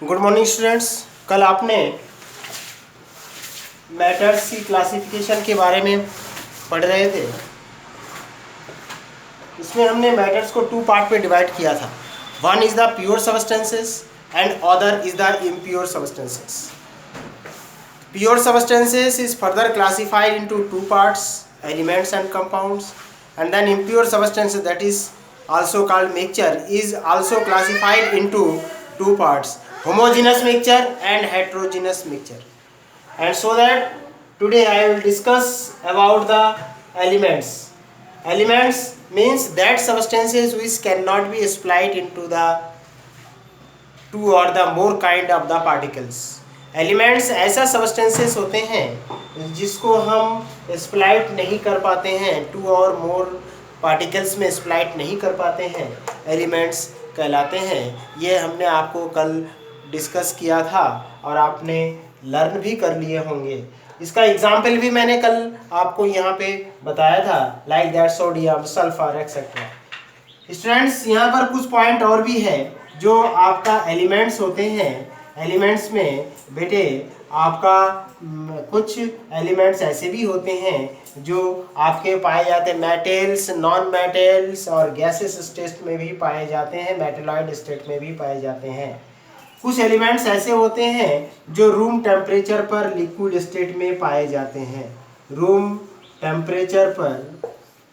Good morning students. कल आपने matters की क्लासिफिकेशन के बारे में पढ़ रहे थे। इसमें हमने मैटर्स को टू पार्ट में डिवाइड किया था। One is the pure substances and other is the impure substances. Pure substances is further classified into two parts, elements and compounds, and then impure substances, that is also called mixture, is also classified into two parts, homogeneous mixture and heterogeneous mixture. And so that today I will discuss about the elements. Elements means that substances which cannot be split into the two or the more kind of the particles. Elements ऐसा substances होते हैं जिसको हम स्प्लाइट नहीं कर पाते हैं, to और मोर पार्टिकल्स में स्प्लाइट नहीं कर पाते हैं, एलिमेंट्स कहलाते हैं। ये हमने आपको कल डिस्कस किया था और आपने लर्न भी कर लिए होंगे। इसका एग्जाम्पल भी मैंने कल आपको यहाँ पे बताया था, like that sodium, sulphur etcetera. Students, यहाँ पर कुछ पॉइंट और भी है जो आपका एलिमेंट्स होते हैं। एलिमेंट्स में बेटे आपका कुछ एलिमेंट्स ऐसे भी होते हैं जो आपके पाए जाते हैं मेटल्स, नॉन मेटल्स और गैसेस स्टेट में भी पाए जाते हैं, मेटलॉइड स्टेट में भी पाए जाते हैं। कुछ एलिमेंट्स ऐसे होते हैं जो रूम टेम्परेचर पर लिक्विड स्टेट में पाए जाते हैं। रूम टेम्परेचर पर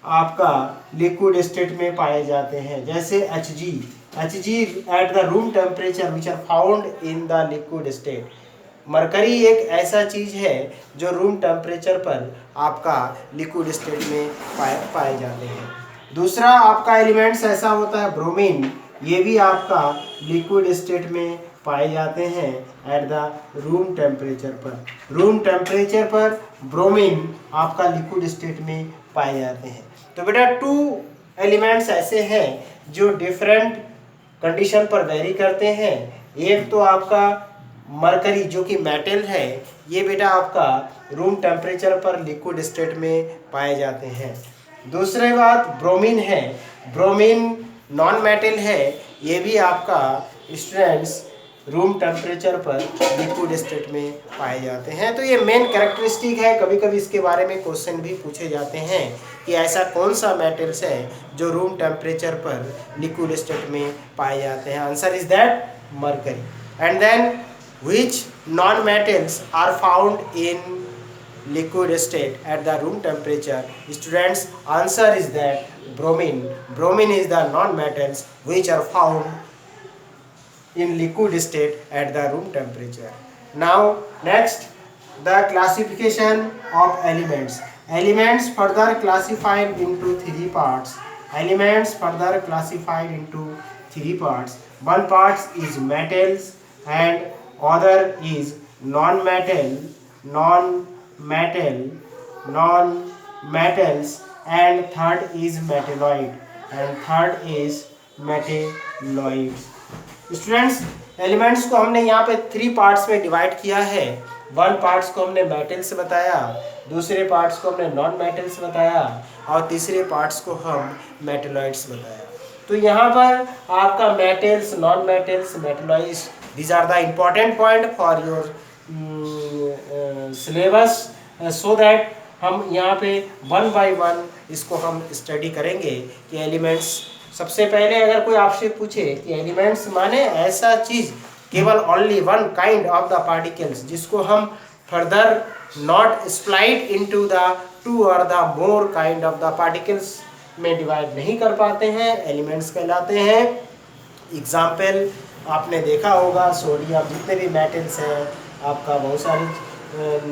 आपका लिक्विड स्टेट में पाए जाते हैं, जैसे Hg at the room temperature which are found in the liquid state. Mercury एक ऐसा चीज है जो रूम टेम्परेचर पर आपका लिक्विड स्टेट में पाए जाते हैं। दूसरा आपका एलिमेंट्स ऐसा होता है ब्रोमीन, ये भी आपका लिक्विड स्टेट में पाए जाते हैं एट द रूम टेम्परेचर पर। रूम टेम्परेचर पर ब्रोमीन आपका लिक्विड स्टेट में पाए जाते हैं। तो बेटा टू एलिमेंट्स ऐसे हैं जो डिफरेंट कंडीशन पर वेरी करते हैं। एक तो आपका मरकरी जो कि मेटल है, ये बेटा आपका रूम टेम्परेचर पर लिक्विड स्टेट में पाए जाते हैं। दूसरी बात ब्रोमीन है, ब्रोमीन नॉन मेटल है, ये भी आपका स्टूडेंट्स रूम टेम्परेचर पर लिक्विड स्टेट में पाए जाते हैं। तो ये मेन कैरेक्टरिस्टिक है। कभी कभी इसके बारे में क्वेश्चन भी पूछे जाते हैं कि ऐसा कौन सा मेटल्स है जो रूम टेम्परेचर पर लिक्विड स्टेट में पाए जाते हैं। Answer is that mercury. And then which non metals are found in liquid state at the room temperature? Students, answer is that bromine. Bromine is the non-metals which are found in liquid state at the room temperature. Now next, the classification of elements. Elements further classified into three parts. Elements further classified into three parts. One part is metals and other is non-metals, and third is metalloids. Students, elements को हमने यहाँ पे three parts में divide किया है। One parts को हमने metals बताया, दूसरे पार्ट्स को हमने नॉन मेटल्स बताया और तीसरे पार्ट्स को हम मेटलॉइड्स बताया। तो यहाँ पर आपका metals, non metals, metalloids, these are the important point for your syllabus, so that हम यहाँ पे वन बाय वन इसको हम स्टडी करेंगे कि एलिमेंट्स। सबसे पहले अगर कोई आपसे पूछे कि एलिमेंट्स माने ऐसा चीज, केवल only one kind of the particles जिसको हम further not split into the two और the more kind of the particles में डिवाइड नहीं कर पाते हैं, एलिमेंट्स कहलाते हैं। एग्जाम्पल आपने देखा होगा, सोडियम, जितने भी मेटल्स हैं आपका, बहुत सारी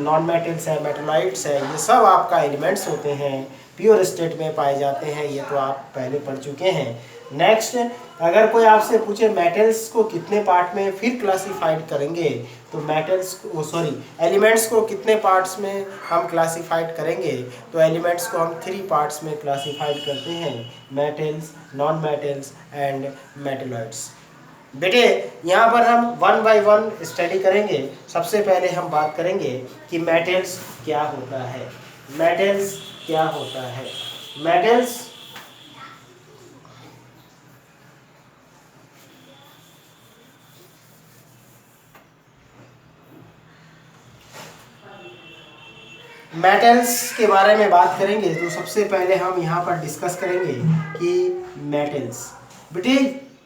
नॉन मेटल्स है, मेटलॉइड्स है, ये सब आपका एलिमेंट्स होते हैं, प्योर स्टेट में पाए जाते हैं। ये तो आप पहले पढ़ चुके हैं। नेक्स्ट, अगर कोई आपसे पूछे मेटल्स को कितने पार्ट में फिर क्लासिफाइड करेंगे, तो एलिमेंट्स को कितने पार्ट्स में हम क्लासिफाइड करेंगे, तो एलिमेंट्स को हम थ्री पार्ट्स में क्लासिफाइड करते हैं, metals, non metals and metalloids. बेटे यहाँ पर हम वन बाय वन स्टडी करेंगे। सबसे पहले हम बात करेंगे कि मेटल्स क्या होता है। मेटल्स क्या होता है? मेटल्स मेटल्स के बारे में बात करेंगे तो सबसे पहले हम यहाँ पर डिस्कस करेंगे कि मेटल्स बेटे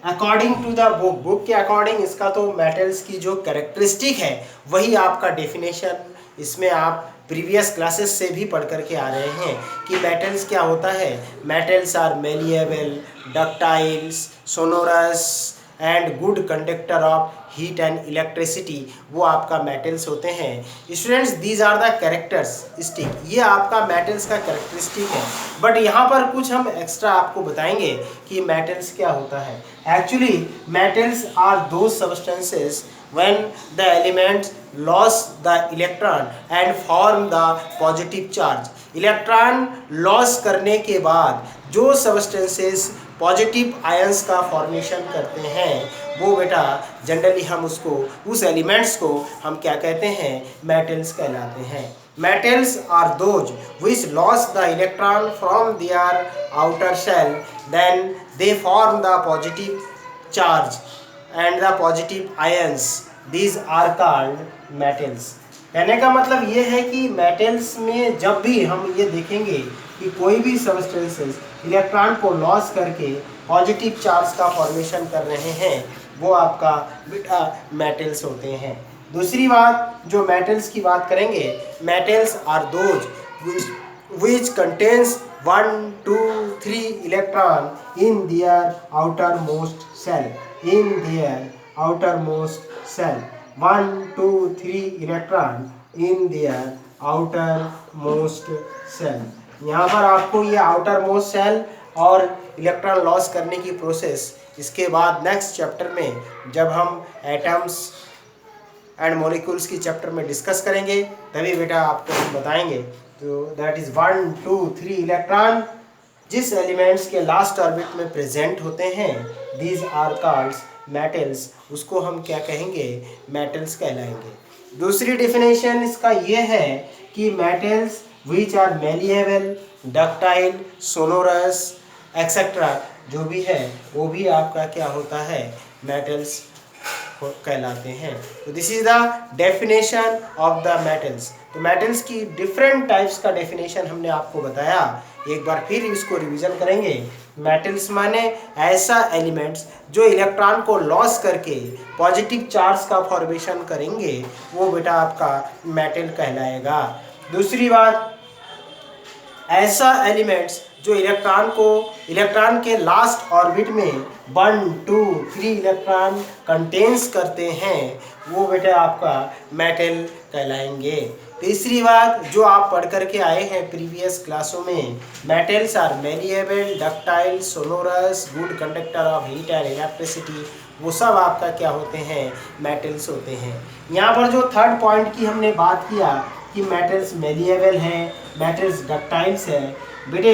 अकॉर्डिंग टू द बुक के अकॉर्डिंग इसका तो मेटल्स की जो कैरेक्टरिस्टिक है वही आपका डेफिनेशन इसमें आप प्रीवियस क्लासेस से भी पढ़ करके आ रहे हैं कि मेटल्स क्या होता है। Metals are malleable, ductiles, sonorous and good conductor of heat and electricity, वो आपका मेटल्स होते हैं। Students these are the characteristic, ये आपका मेटल्स का कैरेक्टरिस्टिक है। बट यहाँ पर कुछ हम एक्स्ट्रा आपको बताएंगे कि मेटल्स क्या होता है। एक्चुअली मेटल्स आर दो substances when the elements lost the electron and form the positive charge। Electron loss करने के बाद जो सब्सटेंसेस पॉजिटिव आयंस का फॉर्मेशन करते हैं वो बेटा जनरली हम उसको उस एलिमेंट्स को हम क्या कहते हैं, मेटल्स कहलाते हैं। Metals are those which lost the electron from their outer shell, then they form the positive charge and the positive ions, these are called metals। कहने का मतलब ये है कि मेटल्स में जब भी हम ये देखेंगे कि कोई भी सब्सटेंसेस इलेक्ट्रॉन को लॉस करके पॉजिटिव चार्ज का फॉर्मेशन कर रहे हैं वो आपका बेटा मेटल्स होते हैं। दूसरी बात जो मेटल्स की बात करेंगे, metals are those which contains 1, 2, 3 electron in their outermost cell, in their outermost cell, 1, 2, 3 electron in their outermost cell। यहाँ पर आपको ये outermost cell और इलेक्ट्रॉन लॉस करने की प्रोसेस इसके बाद नेक्स्ट चैप्टर में जब हम एटम्स एंड मॉलिक्यूल्स की चैप्टर में डिस्कस करेंगे तभी बेटा आपको हम बताएंगे। तो दैट इज़ 1, 2, 3 इलेक्ट्रॉन जिस एलिमेंट्स के लास्ट ऑर्बिट में प्रेजेंट होते हैं दीज आर कॉल्ड मेटल्स, उसको हम क्या कहेंगे, मेटल्स कहलाएंगे। दूसरी डेफिनेशन इसका ये है कि metals which are malleable, ductile, sonorous etcetera जो भी है वो भी आपका क्या होता है, मेटल्स कहलाते हैं। तो this is the definition of the metals. तो मेटल्स की डिफरेंट टाइप्स का डेफिनेशन हमने आपको बताया, एक बार फिर इसको रिवीजन करेंगे। मेटल्स माने ऐसा एलिमेंट्स जो इलेक्ट्रॉन को लॉस करके पॉजिटिव चार्ज का फॉर्मेशन करेंगे वो बेटा आपका मेटल कहलाएगा। दूसरी बात, ऐसा एलिमेंट्स जो इलेक्ट्रॉन के लास्ट ऑर्बिट में 1, 2, 3 इलेक्ट्रॉन कंटेन्स करते हैं वो बेटा आपका मेटल कहलाएंगे। तीसरी बात जो आप पढ़ करके आए हैं प्रीवियस क्लासों में, metals are malleable, ductile, sonorous, good conductor of heat and electricity, वो सब आपका क्या होते हैं, मेटल्स होते हैं। यहाँ पर जो थर्ड पॉइंट की हमने बात किया कि मेटल्स मेलिएबल हैं, मेटल्स डक्टाइल्स हैं, बेटे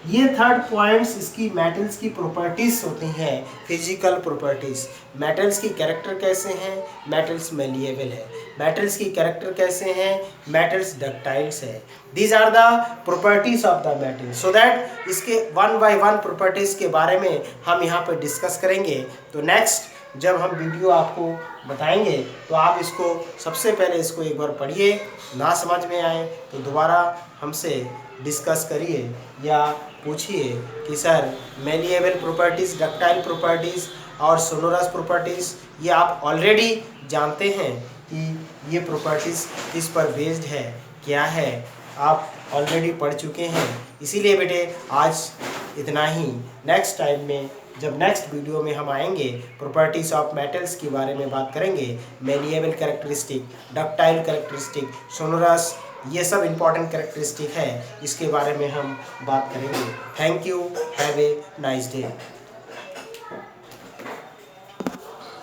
ये थर्ड पॉइंट्स इसकी मेटल्स की प्रॉपर्टीज़ होती हैं, फिजिकल प्रॉपर्टीज़। मेटल्स की कैरेक्टर कैसे हैं, मेटल्स मेलिएबल है। मेटल्स की कैरेक्टर कैसे हैं, मेटल्स डक्टाइल्स है। These are the properties of the metal. So that इसके 1 बाय 1 प्रॉपर्टीज़ के बारे में हम यहाँ पर डिस्कस करेंगे। तो नेक्स्ट जब हम वीडियो आपको बताएंगे तो आप इसको सबसे पहले इसको एक बार पढ़िए, ना समझ में आए तो दोबारा हमसे डिस्कस करिए या पूछिए कि sir malleable properties, ductile properties और सोनोरस प्रॉपर्टीज़ ये आप ऑलरेडी जानते हैं कि ये प्रॉपर्टीज़ किस पर बेस्ड है, क्या है, आप ऑलरेडी पढ़ चुके हैं। इसीलिए बेटे आज इतना ही। नेक्स्ट टाइम में जब नेक्स्ट वीडियो में हम आएंगे प्रॉपर्टीज़ ऑफ मेटल्स के बारे में बात करेंगे, malleable characteristic, ductile characteristic, sonorous, ये सब इम्पॉर्टेंट कैरेक्टरिस्टिक है, इसके बारे में हम बात करेंगे। Thank you, have a nice day.